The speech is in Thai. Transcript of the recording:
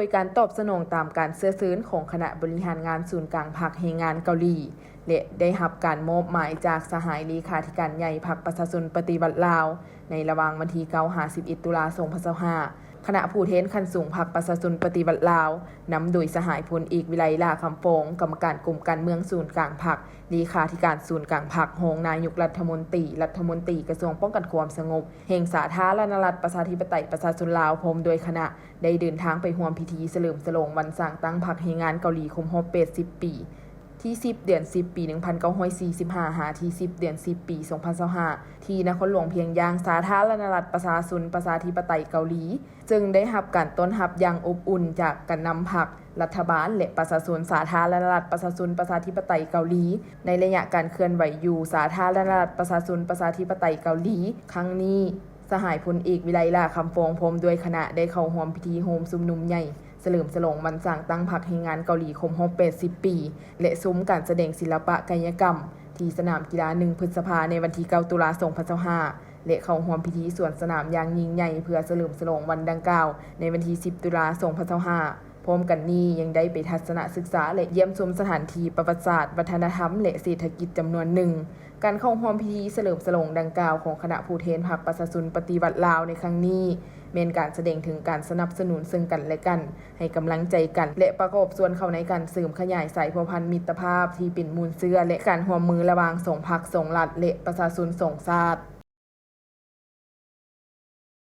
ยการตอบสนองตามการเสื้อซื้นของคณะบริหารงานศูนย์กลางพรรคแรงงานเกาหลีและได้รับการมอบหมายจากสหายเลขาธิการใหญ่พรรคประชาชนปฏิวัติลาวในระหว่างวันที่9-11 ตุลาคม 2025คณะผู้แทนขั้นสูงพรรคประชาชนปฏิวัติลาวนำโดยสหายพลเอกวิไลลาคำฟองกรรมการกรมการเมืองศูนย์กลางพรรคเลขาธิการศูนย์กลางพรรครองนายกรัฐมนตรีกระทรวงป้องกันความสงบแห่งสาธารณรัฐประชาธิปไตยประชาชนลาวพร้อมโดยคณะได้เดินทางไปร่วมพิธีเฉลิมฉลองวันสร้างตั้งพรรคแรงงานเกาหลีครบรอบ80 ปีที่10 เดือน 10 ปี 1945 หาที่10 เดือน 10 ปี 2025ที่นครหลวงเพียงยางสาธารณรัฐประชาชนประชาธิปไตยเกาหลีจึงได้รับการต้อนรับอย่างอบอุ่นจากการนำพรรครัฐบาลและประชาชนสาธารณรัฐประชาชนประชาธิปไตยเกาหลีในระยะการเคลื่อนไหวอยู่สาธารณรัฐประชาชนประชาธิปไตยเกาหลีครั้งนี้สหายพลเอกวิไลลาคำฟองพร้อมด้วยคณะได้เข้าร่วมพิธีโฮมชุมนุมใหญ่เฉลิมฉลองวันสร้างตั้งพรรคแรงงานเกาหลีครบรอบ80 ปีและซุ้มการแสดงศิลปะกายกรรมที่สนามกีฬา1 พฤษภาคมในวันที่9 ตุลาคม 2025และเข้าร่วมพิธีสวนสนามอย่างยิ่งใหญ่เพื่อเฉลิมฉลองวันดังกล่าวในวันที่10 ตุลาคม 2025พร้อมกันนี้ยังได้ไปทัศนศึกษาและเยี่ยมชมสถานที่ประวัติศาสตร์วัฒนธรรมและเศรษฐกิจจำนวนหนึ่งการเข้าร่วมพิธีเฉลิมฉลองดังกล่าวของคณะผู้แทนพรรคประชาชนปฏิวัติลาวในครั้งนี้เป็นการแสดงถึงการสนับสนุนซึ่งกันและกันให้กำลังใจกันและประกอบส่วนเข้าในการเสริมขยายสายพัวพันธมิตรภาพที่เป็นมูลเชื้อและการร่วมมือระหว่างสองพรรคสองรัฐและประชาชนสองชาติ